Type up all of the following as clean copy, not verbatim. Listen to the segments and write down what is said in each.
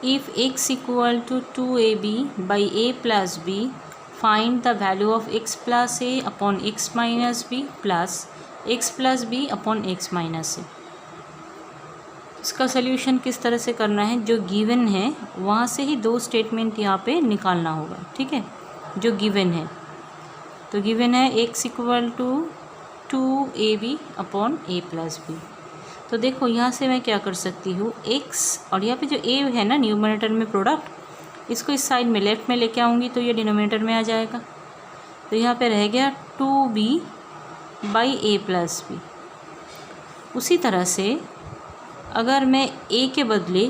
If x equal to 2ab by a plus b, find the value of x plus a upon x minus b plus x plus b upon x minus a। इसका solution किस तरह से करना है, जो given है वहाँ से ही दो स्टेटमेंट यहाँ पे निकालना होगा। ठीक है, जो गिवन है, तो गिवन है x equal to 2ab upon a plus b. तो देखो यहाँ से मैं क्या कर सकती हूँ, x और यहाँ पे जो a है ना न्यूमरेटर में प्रोडक्ट, इसको इस साइड में लेफ्ट में लेके आऊँगी तो ये डिनोमिनेटर में आ जाएगा। तो यहाँ पे रह गया 2b by a plus B. उसी तरह से अगर मैं a के बदले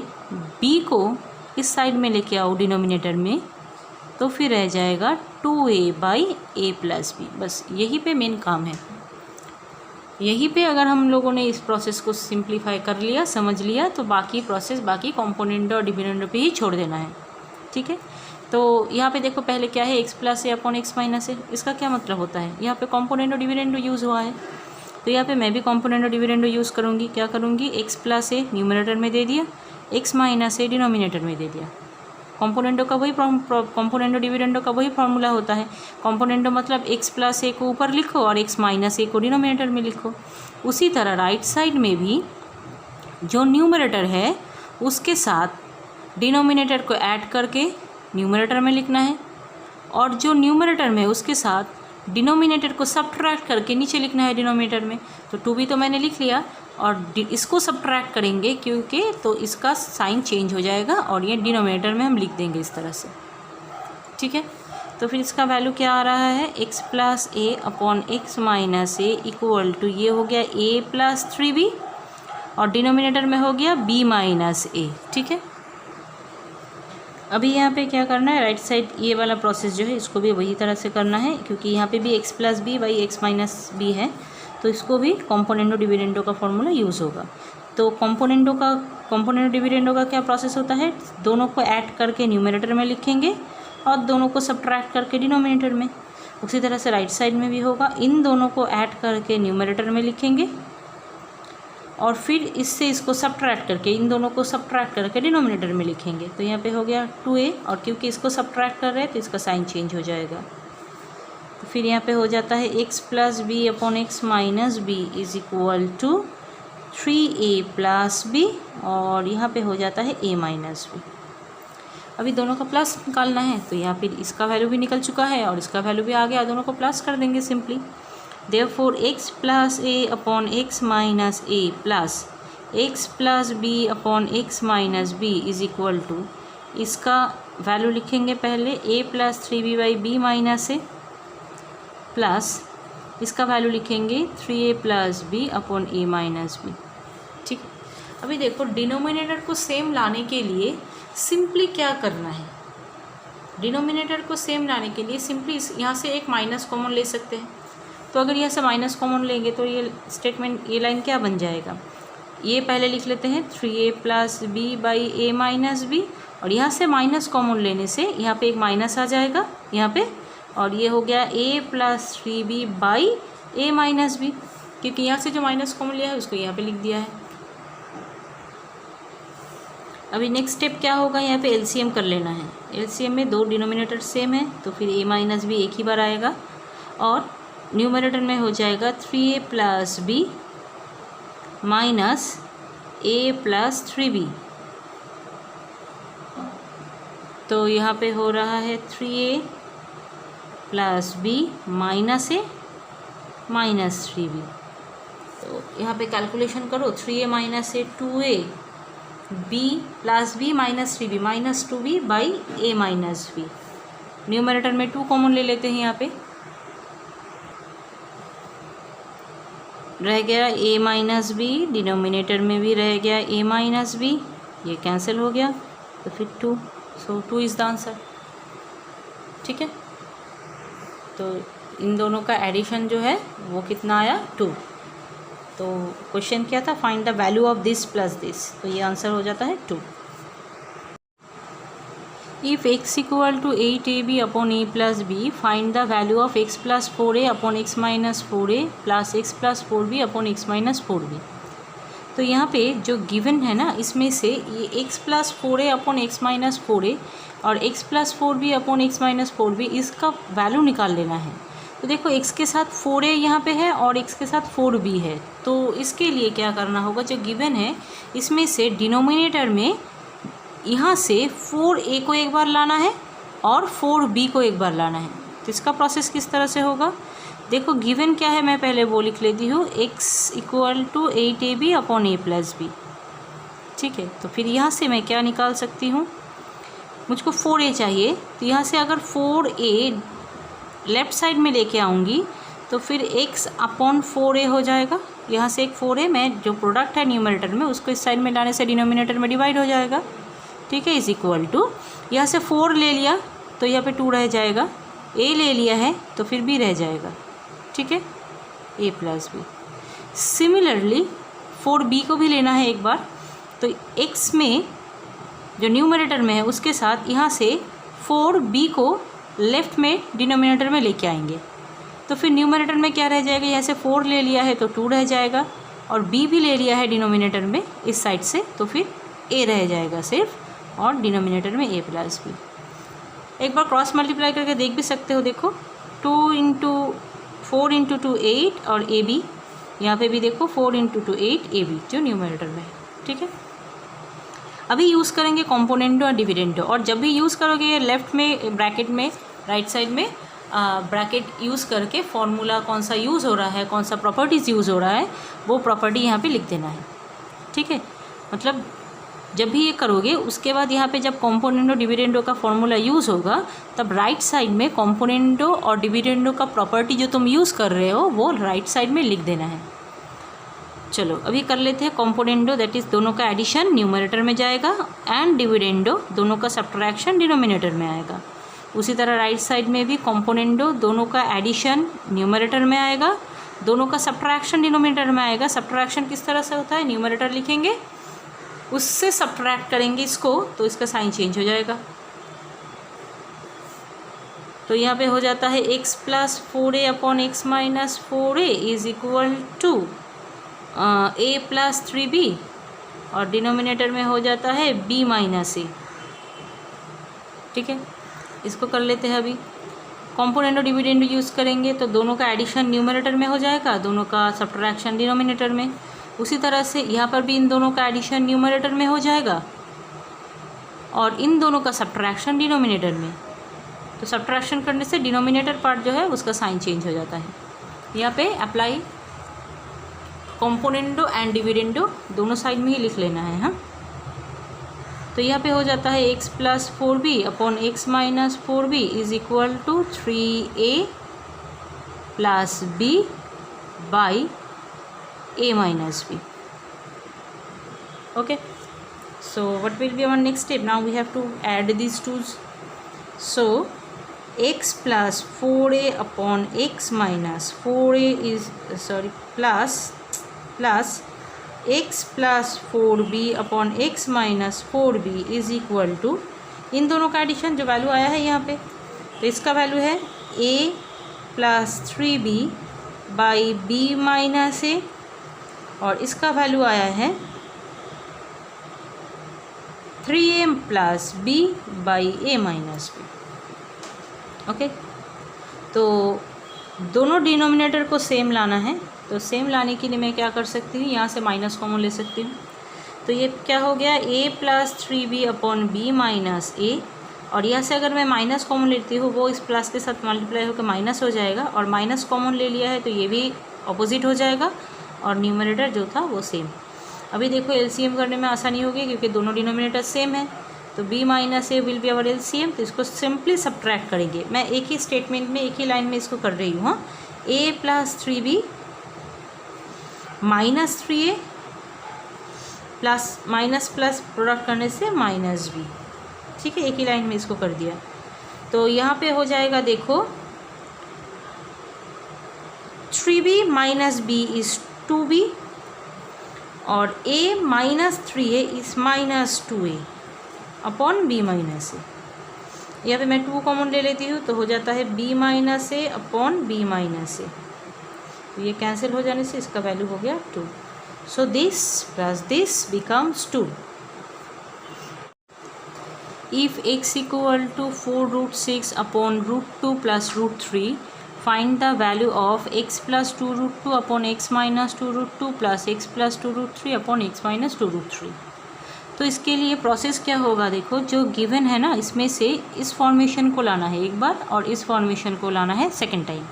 b को इस साइड में लेके आऊँ डिनोमिनेटर में, तो फिर रह जाएगा 2a by a plus B. बस यही पे मेन काम है। यहीं पे अगर हम लोगों ने इस प्रोसेस को सिंप्लीफाई कर लिया, समझ लिया, तो बाकी प्रोसेस बाकी कॉम्पोनेंट और डिविडेंड पे ही छोड़ देना है। ठीक है, तो यहाँ पे देखो पहले क्या है, x plus a upon x minus ए। इसका क्या मतलब होता है, यहाँ पे कॉम्पोनेंट और डिविडेंड यूज़ हुआ है, तो यहाँ पे मैं भी कॉम्पोनेंट और डिविडेंड यूज़ करूँगी। क्या करूँगी, x प्लस ए न्यूमरेटर में दे दिया, x माइनस ए डिनोमिनेटर में दे दिया। कॉम्पोनेंटों का वही कॉम्पोनेंटो डिविडेंडो का वही फार्मूला होता है। कॉम्पोनेंटो मतलब x प्लस ए को ऊपर लिखो और x माइनस ए को डिनोमिनेटर में लिखो। उसी तरह राइट साइड में भी जो न्यूमरेटर है उसके साथ डिनोमिनेटर को ऐड करके न्यूमरेटर में लिखना है, और जो न्यूमरेटर में उसके साथ डिनोमिनेटर को सब्ट्रैक्ट करके नीचे लिखना है डिनोमिनेटर में। तो 2b तो मैंने लिख लिया, और इसको सब्ट्रैक्ट करेंगे क्योंकि तो इसका साइन चेंज हो जाएगा और ये डिनोमिनेटर में हम लिख देंगे इस तरह से। ठीक है, तो फिर इसका वैल्यू क्या आ रहा है, x plus a upon x minus a equal to ये हो गया a प्लस 3b और डिनोमिनेटर में हो गया b माइनस ए। ठीक है, अभी यहाँ पे क्या करना है, राइट साइड ये वाला प्रोसेस जो है इसको भी वही तरह से करना है, क्योंकि यहाँ पे भी x plus b by x minus b है, तो इसको भी कॉम्पोनेंटो डिविडेंडो का फॉर्मूला यूज़ होगा। तो कॉम्पोनेंटो डिविडेंडो का क्या प्रोसेस होता है, दोनों को ऐड करके न्यूमरेटर में लिखेंगे और दोनों को सब्ट्रैक्ट करके डिनोमिनेटर में। उसी तरह से राइट साइड में भी होगा, इन दोनों को ऐड करके न्यूमरेटर में लिखेंगे और फिर इससे इसको सब्ट्रैक्ट करके इन दोनों को सब्ट्रैक्ट करके डिनोमिनेटर में लिखेंगे। तो यहाँ पे हो गया 2a, और क्योंकि इसको सब्ट्रैक्ट कर रहे हैं तो इसका साइन चेंज हो जाएगा। तो फिर यहाँ पे हो जाता है x plus b upon x minus b is equal to 3a plus b, और यहाँ पे हो जाता है a माइनस बी। अभी दोनों का प्लस निकालना है, तो यहाँ पे इसका वैल्यू भी निकल चुका है और इसका वैल्यू भी आ गया, दोनों को प्लस कर देंगे simply. Therefore x plus a upon x minus a plus x plus b upon x minus b is equal to, इसका वैल्यू लिखेंगे पहले a plus 3b by b minus a plus इसका वैल्यू लिखेंगे 3a plus b upon a minus b. ठीक, अभी देखो denominator को same लाने के लिए सिंपली क्या करना है, डिनोमिनेटर को सेम लाने के लिए सिंपली यहाँ से एक माइनस कॉमन ले सकते हैं। तो अगर यहाँ से माइनस कॉमन लेंगे तो ये स्टेटमेंट, ये लाइन क्या बन जाएगा, ये पहले लिख लेते हैं 3a plus b by a minus b, और यहाँ से माइनस कॉमन लेने से यहाँ पे एक माइनस आ जाएगा यहाँ पे, और ये हो गया a plus 3b by a minus b, क्योंकि यहाँ से जो माइनस कॉमन लिया है उसको यहाँ पे लिख दिया है। अभी नेक्स्ट स्टेप क्या होगा, यहाँ पे एलसीएम कर लेना है। एलसीएम में दो डिनोमिनेटर सेम है तो फिर a माइनस बी एक ही बार आएगा, और न्यूमरेटर में हो जाएगा 3a plus b minus a plus 3b। तो यहाँ पे हो रहा है 3a plus b minus a minus 3b। तो यहाँ पे कैलकुलेशन करो, 3a minus a 2a b plus b minus 3b minus 2b by a minus b. Numerator में 2 कॉमन ले लेते हैं, यहाँ पे रह गया a माइनस बी, डिनोमिनेटर में भी रह गया a माइनस बी, ये कैंसिल हो गया तो फिर 2, सो 2 इज़ द आंसर। ठीक है, तो इन दोनों का एडिशन जो है वो कितना आया, 2। तो क्वेश्चन क्या था, find the value of this plus this, तो ये आंसर हो जाता है 2। If x equal to 8ab upon a plus b, find the value of x plus 4a upon x minus 4a plus x plus 4b upon x minus 4b। तो यहाँ पे जो given है ना, इसमें से ये x plus 4a upon x minus 4a और x plus 4b upon x minus 4b, इसका वैल्यू निकाल लेना है। तो देखो x के साथ 4a यहाँ पे है और x के साथ 4b है, तो इसके लिए क्या करना होगा, जो गिवन है इसमें से डिनोमिनेटर में यहाँ से 4a को एक बार लाना है और 4b को एक बार लाना है। तो इसका प्रोसेस किस तरह से होगा, देखो गिवन क्या है, मैं पहले वो लिख लेती हूँ, x equal to 8ab upon a plus b। ठीक है, तो फिर यहाँ से मैं क्या निकाल सकती हूँ, मुझको 4a चाहिए, तो यहाँ से अगर 4a लेफ़्ट साइड में लेके आऊँगी तो फिर x अपॉन 4a हो जाएगा। यहाँ से एक 4a में जो प्रोडक्ट है न्यूमरेटर में उसको इस साइड में लाने से डिनोमिनेटर में डिवाइड हो जाएगा। ठीक है, इज इक्वल टू, यहाँ से 4 ले लिया तो यहाँ पे 2 रह जाएगा, a ले लिया है तो फिर b रह जाएगा। ठीक है, a plus b। Similarly 4b को भी लेना है एक बार, तो x में जो न्यूमरेटर में है उसके साथ यहाँ से 4b को लेफ़्ट में डिनोमिनेटर में लेके आएंगे, तो फिर न्यूमरेटर में क्या रह जाएगा, यहाँ से 4 ले लिया है तो 2 रह जाएगा और b भी ले लिया है डिनोमिनेटर में इस साइड से, तो फिर a रह जाएगा सिर्फ, और डिनोमिनेटर में a प्लस b। एक बार क्रॉस मल्टीप्लाई करके देख भी सकते हो, देखो 4 इंटू 2 8 और ए बी, यहाँ पे भी देखो 4 इंटू 2 8 ए बी जो न्यूमरेटर में है। ठीक है, अभी यूज़ करेंगे कॉम्पोनेंटो और डिविडेंडो, और जब भी यूज़ करोगे ये लेफ़्ट में ब्रैकेट में राइट साइड में ब्रैकेट यूज़ करके फॉर्मूला कौन सा यूज़ हो रहा है, कौन सा प्रॉपर्टीज़ यूज़ हो रहा है, वो प्रॉपर्टी यहाँ पे लिख देना है। ठीक है, मतलब जब भी ये करोगे उसके बाद यहाँ पे जब कॉम्पोनेंटो डिविडेंडो का फॉर्मूला यूज़ होगा तब राइट साइड में कॉम्पोनेंटो और डिविडेंडो का प्रॉपर्टी जो तुम यूज़ कर रहे हो वो राइट साइड में लिख देना है। चलो अभी कर लेते हैं कॉम्पोनेंटो, दैट इज़ दोनों का एडिशन न्यूमरेटर में जाएगा, एंड डिविडेंडो दोनों का सब्ट्रैक्शन डिनोमिनेटर में आएगा। उसी तरह राइट साइड में भी कॉम्पोनेंटो दोनों का एडिशन न्यूमरेटर में आएगा, दोनों का सब्ट्रैक्शन डिनोमिनेटर में आएगा। सब्ट्रैक्शन किस तरह से होता है, न्यूमरेटर लिखेंगे उससे सब्ट्रैक्ट करेंगे इसको तो इसका साइन चेंज हो जाएगा। तो यहाँ पे हो जाता है x plus 4a upon x minus 4a is equal to a plus 3b, और डिनोमिनेटर में हो जाता है b माइनस a। ठीक है, इसको कर लेते हैं अभी। कॉम्पोनेंटो डिविडेंडो यूज़ करेंगे तो दोनों का एडिशन न्यूमरेटर में हो जाएगा, दोनों का सब्ट्रैक्शन डिनोमिनेटर में। उसी तरह से यहाँ पर भी इन दोनों का एडिशन न्यूमरेटर में हो जाएगा और इन दोनों का सब्ट्रैक्शन डिनोमिनेटर में। तो सब्ट्रैक्शन करने से डिनोमिनेटर पार्ट जो है उसका साइन चेंज हो जाता है। यहाँ पे अप्लाई कॉम्पोनेंटो एंड डिविडेंडो दोनों साइड में ही लिख लेना है। हाँ, तो यहाँ पे हो जाता है x plus 4b upon x minus 4b is equal to 3a plus b by a minus b. Okay, so what will be our next step? Now we have to add these twos. So x plus 4a upon x minus 4a is plus x plus 4b upon x minus 4b is equal to, इन दोनों का addition जो value आया है यहाँ पे, तो इसका value है a plus 3b by b minus a, और इसका वैल्यू आया है 3a plus b by a minus b। Okay, तो दोनों डिनोमिनेटर को सेम लाना है, तो सेम लाने के लिए मैं क्या कर सकती हूँ, यहाँ से माइनस कॉमन ले सकती हूँ। तो ये क्या हो गया, a plus 3b upon b minus a, और यहाँ से अगर मैं माइनस कॉमन लेती हूँ वो इस प्लस के साथ मल्टीप्लाई होकर माइनस हो जाएगा, और माइनस कॉमन ले लिया है तो ये भी अपोजिट हो जाएगा, और न्यूमरेटर जो था वो सेम। अभी देखो एलसीएम करने में आसानी होगी क्योंकि दोनों डिनोमिनेटर सेम है, तो b minus A will be our LCM, तो इसको सिंपली सब्ट्रैक्ट करेंगे। मैं एक ही स्टेटमेंट में एक ही लाइन में इसको कर रही हूँ। हाँ, a plus 3b minus 3a plus minus plus product करने से माइनस b। ठीक है, एक ही लाइन में इसको कर दिया। तो यहाँ पे हो जाएगा देखो 3b minus b is 2b और a minus 3a is minus 2a upon b minus a। यहाँ पे मैं 2 कॉमन ले लेती हूँ तो हो जाता है b minus a upon b minus a, तो ये कैंसिल हो जाने से इसका वैल्यू हो गया 2। So this plus this becomes 2. If x equal to 4 root 6 upon root 2 plus root 3, find the value of x plus 2 root 2 upon x minus 2 root 2 plus x plus 2 root 3 upon x minus 2 root 3. तो इसके लिए process क्या होगा, देखो जो given है ना इसमें से इस फॉर्मेशन को लाना है एक बार और इस फॉर्मेशन को लाना है सेकेंड टाइम.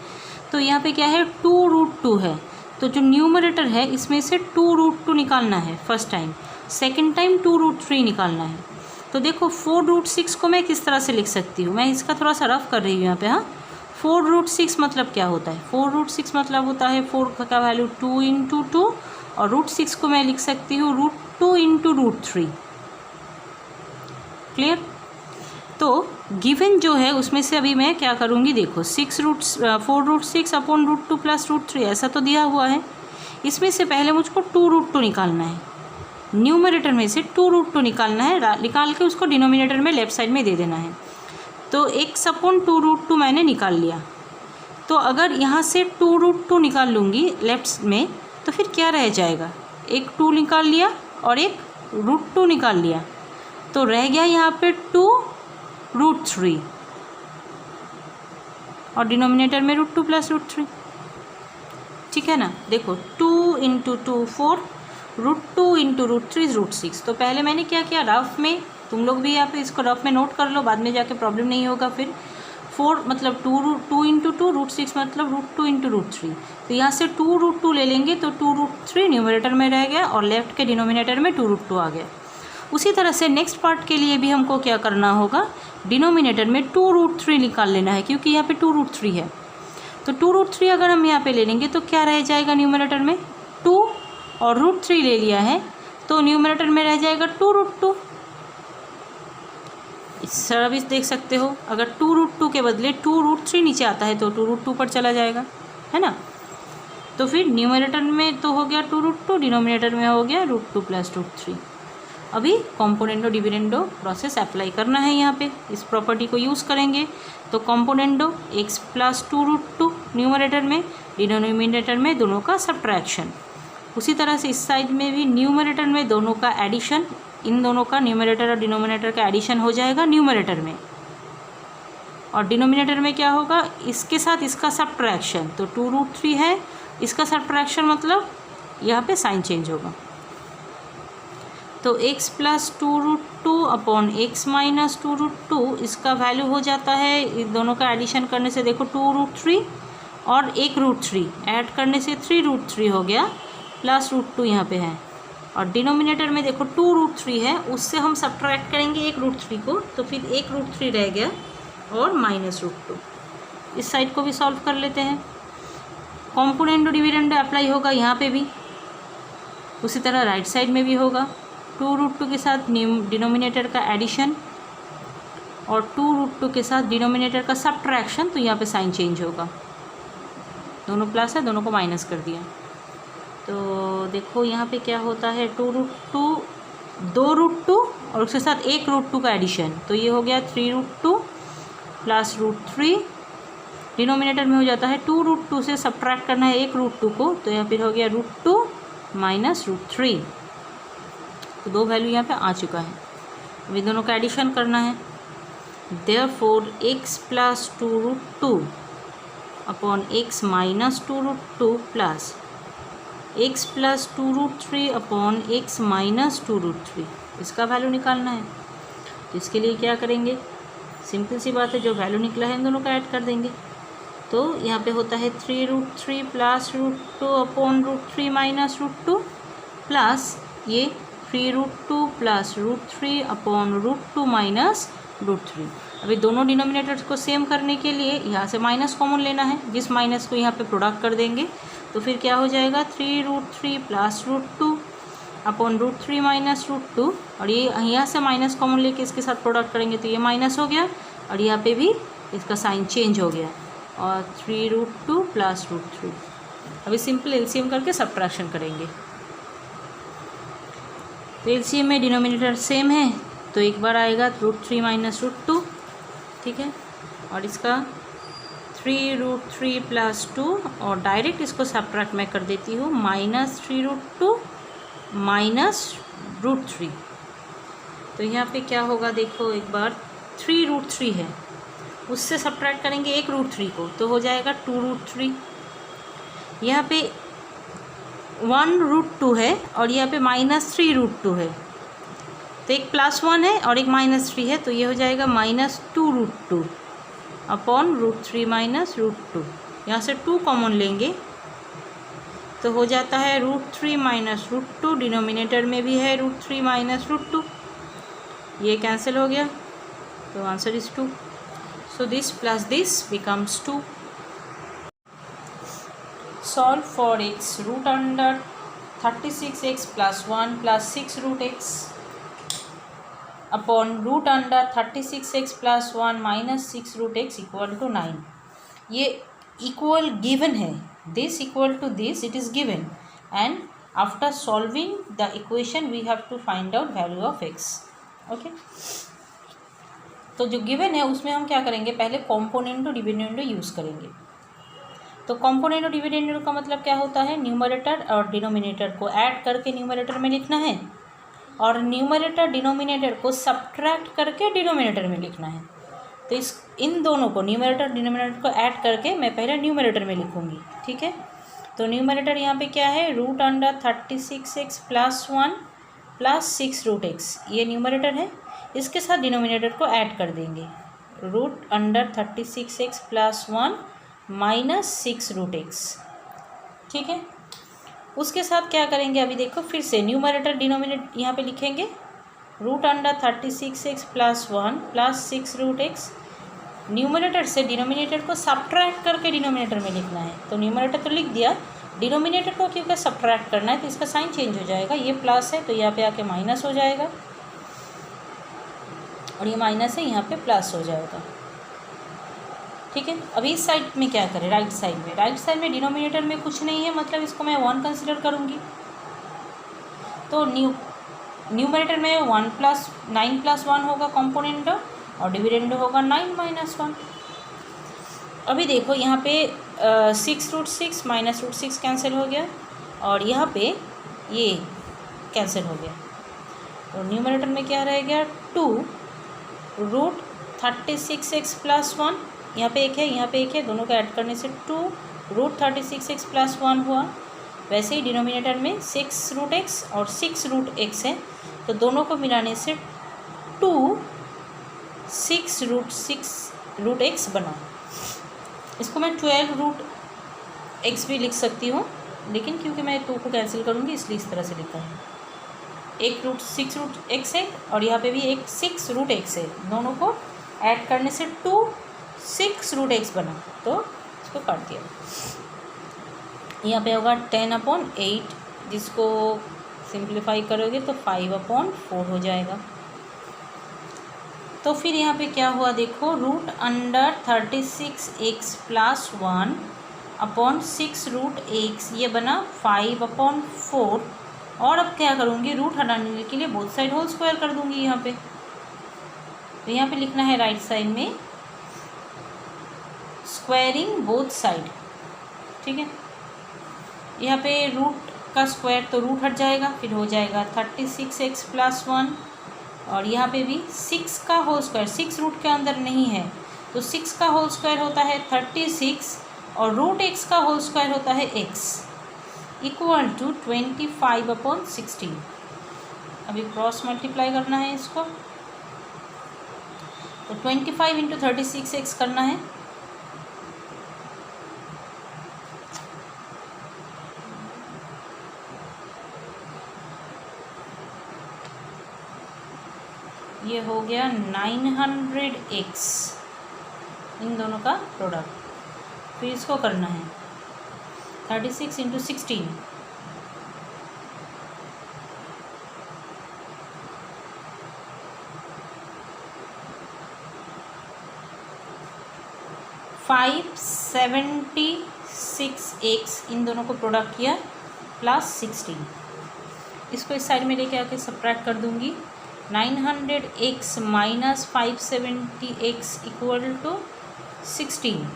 तो यहाँ पे क्या है 2 रूट 2 है, तो जो न्यूमरेटर है इसमें से 2 रूट 2 निकालना है first time, second time 2 root 3 निकालना है. तो देखो 4 रूट 6 को मैं किस तरह से लिख सकती हूँ, मैं इसका थोड़ा सा रफ कर रही हूँ यहाँ पे. हाँ 4 रूट 6 मतलब क्या होता है, 4 रूट 6 मतलब होता है 4 का वैल्यू 2 इंटू 2 और रूट 6 को मैं लिख सकती हूँ रूट 2 इंटू रूट 3. क्लियर. तो गिवन जो है उसमें से अभी मैं क्या करूँगी, देखो 4 root 6 upon root 2 plus root 3 ऐसा तो दिया हुआ है. इसमें से पहले मुझको 2 रूट 2 निकालना है, न्यूमरेटर में से 2 रूट 2 निकालना है, निकाल के उसको डिनोमिनेटर में लेफ्ट साइड में दे देना है. तो x अपॉन 2 रूट 2 मैंने निकाल लिया. तो अगर यहाँ से 2 रूट 2 निकाल लूँगी लेफ्ट में तो फिर क्या रह जाएगा, एक 2 निकाल लिया और एक रूट 2 निकाल लिया, तो रह गया यहाँ पे 2 रूट 3 और डिनोमिनेटर में रूट 2 प्लस रूट 3. ठीक है ना. देखो 2 into 2 4, root 2 into root 3 root 6. तो पहले मैंने क्या किया रफ में, तुम लोग भी यहाँ पे इसको रफ में नोट कर लो, बाद में जाके प्रॉब्लम नहीं होगा फिर. 4 मतलब 2 इंटू 2, रूट 6 मतलब रूट 2 इंटू रूट 3. तो यहाँ से 2 रूट 2 ले लेंगे तो 2 रूट 3 न्यूमरेटर में रह गया और लेफ्ट के डिनोमिनेटर में 2 रूट 2 आ गया. उसी तरह से नेक्स्ट पार्ट के लिए भी हमको क्या करना होगा, डिनोमिनेटर में 2 रूट 3 निकाल लेना है क्योंकि यहाँ पे 2 रूट 3 है. तो 2 रूट 3 अगर हम यहाँ पे ले लेंगे तो क्या रह जाएगा न्यूमरेटर में 2 और रूट 3 ले लिया है तो न्यूमरेटर में रह जाएगा 2 रूट 2. इस तरह भी देख सकते हो, अगर 2 रूट 2 के बदले 2 रूट 3 नीचे आता है तो 2 रूट 2 पर चला जाएगा, है ना. तो फिर न्यूमरेटर में तो हो गया 2 रूट 2, डिनोमिनेटर में हो गया रूट 2 प्लस रूट 3. अभी कॉम्पोनेंडो डिविडेंडो प्रोसेस अप्लाई करना है, यहाँ पे इस प्रॉपर्टी को यूज़ करेंगे. तो componendo x plus 2 root 2 numerator में, डिनोमिनेटर में दोनों का सब्ट्रैक्शन. उसी तरह से इस साइड में भी न्यूमरेटर में दोनों का एडिशन, इन दोनों का न्यूमरेटर और डिनोमिनेटर का एडिशन हो जाएगा न्यूमरेटर में, और डिनोमिनेटर में क्या होगा इसके साथ इसका सब्ट्रैक्शन. तो 2 रूट 3 है, इसका सब्ट्रैक्शन मतलब यहाँ पे साइन चेंज होगा. तो x plus 2 root 2 upon x minus 2 root 2 इसका वैल्यू हो जाता है, इन दोनों का एडिशन करने से देखो 2 रूट 3 और 1 रूट 3 ऐड करने से 3 रूट 3 हो गया, प्लस रूट 2 यहाँ पे है. और डिनोमिनेटर में देखो 2 रूट 3 है, उससे हम सब्ट्रैक्ट करेंगे 1 रूट 3 को, तो फिर 1 रूट 3 रह गया और माइनस रूट 2. इस साइड को भी सॉल्व कर लेते हैं. कॉम्पोनेंडो डिविडेंडो अप्लाई होगा यहाँ पे भी, उसी तरह राइट साइड में भी होगा. 2 रूट 2 के साथ डिनोमिनेटर का एडिशन और 2 रूट 2 के साथ डिनोमिनेटर का सब्ट्रैक्शन, तो यहाँ पे साइन चेंज होगा. दोनों प्लस है, दोनों को माइनस कर दिया. तो देखो यहाँ पे क्या होता है 2 रूट 2 और उसके साथ 1 रूट 2 का एडिशन, तो ये हो गया 3 रूट 2 प्लस रूट 3. डिनोमिनेटर में हो जाता है 2 रूट 2 से सब्ट्रैक्ट करना है 1 रूट 2 को, तो यहाँ फिर हो गया रूट 2 माइनस रूट 3. तो 2 वैल्यू यहाँ पे आ चुका है. अभी दोनों का एडिशन करना है. Therefore x plus 2 root 2 upon x minus 2 root 2 plus x plus 2 root 3 upon x minus 2 root 3, इसका वैल्यू निकालना है. तो इसके लिए क्या करेंगे, सिंपल सी बात है, जो वैल्यू निकला है इन दोनों का ऐड कर देंगे. तो यहाँ पे होता है 3 root 3 plus root 2 upon root 3 minus root 2 plus ये 3 root 2 plus root 3 upon root 2 minus root 3. अभी दोनों डिनोमिनेटर्स को सेम करने के लिए यहाँ से माइनस कॉमन लेना है, जिस माइनस को यहाँ पे प्रोडक्ट कर देंगे. तो फिर क्या हो जाएगा 3 root 3 plus root 2 upon root 3 minus root 2, और ये यहाँ से माइनस कॉमन लेके इसके साथ प्रोडक्ट करेंगे तो ये माइनस हो गया और यहाँ पे भी इसका साइन चेंज हो गया, और 3 रूट 2 प्लस रूट 3. अभी सिंपल एलसीएम करके सब्ट्रैक्शन करेंगे. तो एलसीएम में डिनोमिनेटर सेम है तो एक बार आएगा रूट 3 माइनस रूट 2, ठीक है, और इसका 3 रूट 3 प्लस 2, और डायरेक्ट इसको सब्ट्रैक्ट मैं कर देती हूँ माइनस 3 रूट 2 -√3। तो यहाँ पे क्या होगा देखो एक बार, 3√3 है, उससे सब्ट्रैक्ट करेंगे 1√3 को, तो हो जाएगा 2√3। यहाँ पे 1√2 है और यहाँ पे -3√2 है, तो एक +1 है और एक -3 है, तो ये हो जाएगा -2√2 अपॉन √3 -√2। यहाँ से 2 कॉमन लेंगे तो हो जाता है √3 -√2, डिनोमिनेटर में भी है √3 -√2, ये कैंसिल हो गया, तो answer is 2। So this plus this becomes 2। Solve for x √36x + 1 + 6√x upon √36x + 1 - 6√x = 9। ये इक्वल गिवन है, this equal to this, it is given, and after solving the equation we have to find out value of x. okay, तो जो given है उसमें हम क्या करेंगे, पहले कॉम्पोनेंटो डिविडेंडो यूज़ करेंगे। तो कॉम्पोनेंटो डिविडेंडो का मतलब क्या होता है, न्यूमरेटर और डिनोमिनेटर को ऐड करके न्यूमरेटर में लिखना है और न्यूमरेटर डिनोमिनेटर को सब्ट्रैक्ट करके डिनोमिनेटर में लिखना है। तो इन दोनों को, न्यूमरेटर डिनोमिनेटर को ऐड करके मैं पहले न्यूमरेटर में लिखूँगी, ठीक है। तो न्यूमरेटर यहाँ पे क्या है, √36x + 1 + 6√x, ये न्यूमरेटर है। इसके साथ डिनोमिनेटर को ऐड कर देंगे, √36x + 1 - 6√x, ठीक है। उसके साथ क्या करेंगे, अभी देखो फिर से न्यूमरेटर डिनोमिनेटर यहाँ पे लिखेंगे, √36x + 1 + 6√x, न्यूमरेटर से डिनोमिनेटर को सब्ट्रैक्ट करके डिनोमिनेटर में लिखना है। तो न्यूमरेटर तो लिख दिया, डिनोमिनेटर को क्योंकि सब्ट्रैक्ट करना है तो इसका साइन चेंज हो जाएगा, ये प्लस है तो यहाँ पे आके माइनस हो जाएगा और ये माइनस है यहाँ पे प्लस हो जाएगा, ठीक है। अभी इस साइड में क्या करें, राइट साइड में डिनोमिनेटर में कुछ नहीं है, मतलब इसको मैं 1 कंसिडर करूँगी। तो न्यूमरेटर में 9 + 1 होगा कॉम्पोनेंट और डिविडेंड होगा 9 - 1। अभी देखो यहाँ पे 6√6 -√6 कैंसिल हो गया और यहाँ पे ये कैंसिल हो गया, तो न्यूमरेटर में क्या रह गया, 2√36x + 1, यहाँ पे एक है यहाँ पे एक है, दोनों को ऐड करने से 2√36x + 1 हुआ। वैसे ही डिनोमिनेटर में 6√x और 6√x है, तो दोनों को मिलाने से 6√6√x बना। इसको मैं 12√x भी लिख सकती हूँ, लेकिन क्योंकि मैं 2 को कैंसिल करूँगी इसलिए इस तरह से लिखा है। एक 6√x है और यहाँ पे भी एक 6√x है, दोनों को ऐड करने से 6√x बना, तो इसको काट दिया। यहाँ पे होगा 10/8, जिसको सिंप्लीफाई करोगे तो 5/4 हो जाएगा। तो फिर यहाँ पे क्या हुआ देखो, √36x + 1 अपॉन 6√x, ये बना 5/4। और अब क्या करूँगी, रूट हटाने के लिए बोथ साइड होल स्क्वायर कर दूँगी यहाँ पे। तो यहाँ पे लिखना है राइट साइड में स्क्वायरिंग बोथ साइड, ठीक है। यहाँ पे रूट का स्क्वायर तो रूट हट जाएगा, फिर हो जाएगा 36x + 1 और यहाँ पे भी 6 का होल स्क्वायर, 6 रूट के अंदर नहीं है, तो 6 का होल स्क्वायर होता है 36 और √x का होल स्क्वायर होता है x इक्वल टू 25/16। अभी क्रॉस मल्टीप्लाई करना है इसको, तो 25 × 36x करना है, ये हो गया 900x, इन दोनों का प्रोडक्ट। फिर इसको करना है 36 × 16, (576x), इन दोनों को प्रोडक्ट किया +16। इसको इस साइड में लेके आके सब्ट्रैक्ट कर दूंगी, 900x - 570x इक्वल टू 16।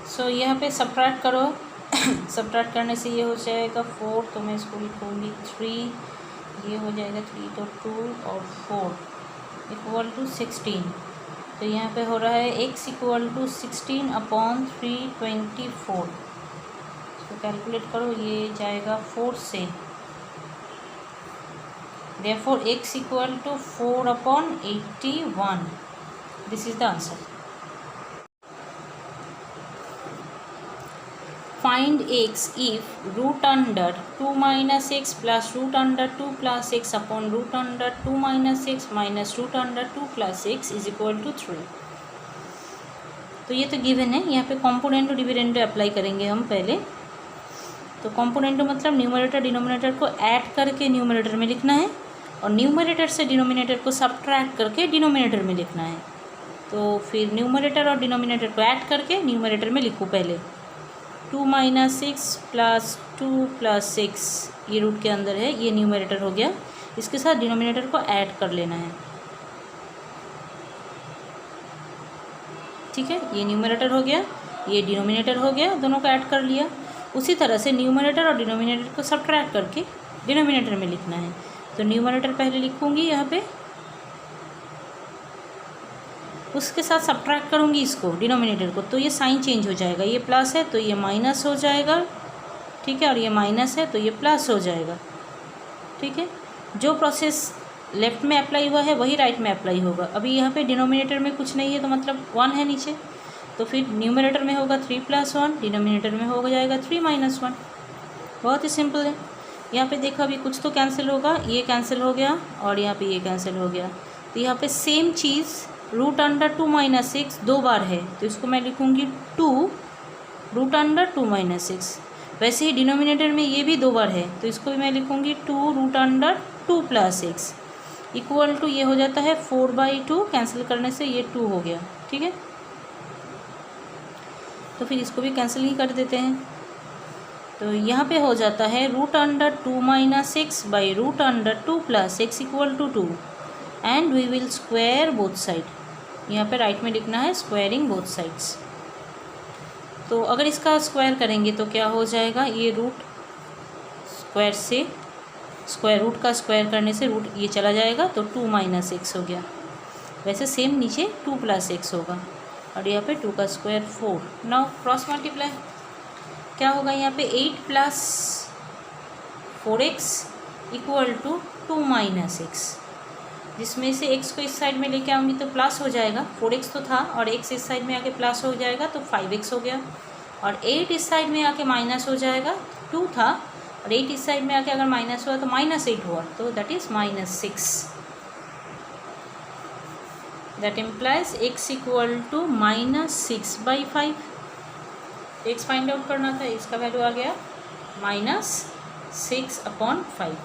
सो यहाँ पे सब्ट्रैक्ट करो सब्ट्रैक्ट करने से ये हो जाएगा 4, तो मैं इसको लिखूँगी 3, ये हो जाएगा 3 तो 2 और 4 इक्वल टू 16। तो यहाँ पे हो रहा है x इक्वल टू 16 अपॉन 324। इसको कैलकुलेट करो, ये जाएगा 4 से, therefore x equal to 4 upon 81। This is the answer. Find x if root under 2 minus x plus root under 2 plus x upon root under 2 minus x minus root under 2 plus x is equal to 3। तो ये तो given है। यहाँ पे कॉम्पोनेंटो dividendo apply करेंगे हम पहले। तो कॉम्पोनेंटो मतलब न्यूमरेटर डिनोमिनेटर को ऐड करके न्यूमरेटर में लिखना है और न्यूमरेटर से डिनोमिनेटर को सब्ट्रैक्ट करके डिनोमिनेटर में लिखना है। तो फिर न्यूमरेटर और डिनोमिनेटर को ऐड करके न्यूमरेटर में लिखूँ पहले। 2 माइनस 6 प्लस 2 प्लस 6 ये रूट के अंदर है, ये न्यूमरेटर हो गया। इसके साथ डिनोमिनेटर को ऐड कर लेना है। ठीक है, ये न्यूमरेटर हो गया, ये डिनोमिनेटर हो गया, दोनों को ऐड कर लिया। उसी तरह से न्यूमरेटर और डिनोमिनेटर को सब्ट्रैक्ट करके डिनोमिनेटर में लिखना है। तो न्यूमरेटर पहले लिखूँगी यहाँ पे, उसके साथ सब्ट्रैक्ट करूँगी इसको डिनोमिनेटर को, तो ये साइन चेंज हो जाएगा। ये प्लस है तो ये माइनस हो जाएगा। ठीक है, और ये माइनस है तो ये प्लस हो जाएगा। ठीक है, जो प्रोसेस लेफ़्ट में अप्लाई हुआ है वही राइट में अप्लाई होगा। अभी यहाँ पे डिनोमिनेटर में कुछ नहीं है तो मतलब 1 है नीचे, तो फिर न्यूमरेटर में होगा 3 + 1, डिनोमिनेटर में हो जाएगा 3 - 1। बहुत ही सिंपल है। यहाँ पे देखो अभी कुछ तो कैंसिल होगा, ये कैंसिल हो गया और यहाँ पे ये कैंसिल हो गया। तो यहाँ पे सेम चीज़ रूट अंडर 2 - 6 2 बार है, तो इसको मैं लिखूँगी 2 रूट अंडर 2 - 6। वैसे ही डिनोमिनेटर में ये भी 2 बार है, तो इसको भी मैं लिखूँगी 2 रूट अंडर 2 + 6 इक्वल टू ये हो जाता है 4/2, कैंसिल करने से ये 2 हो गया। ठीक है, तो फिर इसको भी कैंसिल ही कर देते हैं। तो यहाँ पे हो जाता है root under 2 - 6 by root under 2 + 6 equal to 2 and we will square both side. यहाँ पे राइट में लिखना है स्क्वायरिंग बोथ साइड्स। तो अगर इसका स्क्वायर करेंगे तो क्या हो जाएगा, ये रूट स्क्वायर से स्क्वायर रूट का स्क्वायर करने से रूट ये चला जाएगा तो 2 - 6 हो गया। वैसे सेम नीचे 2 + 6 होगा और यहाँ पे 2 का स्क्वायर 4। नाउ क्रॉस मल्टीप्लाई क्या होगा, यहाँ पे 8 + 4x इक्वल टू 2 - 6, जिसमें से x को इस साइड में लेके आऊँगी तो प्लस हो जाएगा। 4x तो था और x इस साइड में आके प्लस हो जाएगा तो 5x हो गया, और 8 इस साइड में आके माइनस हो जाएगा। 2 था और 8 इस साइड में आके अगर माइनस हुआ तो -8 हुआ, तो that is -6। That implies x equal to -6/5। x find out करना था, इसका वैल्यू आ गया -6/5।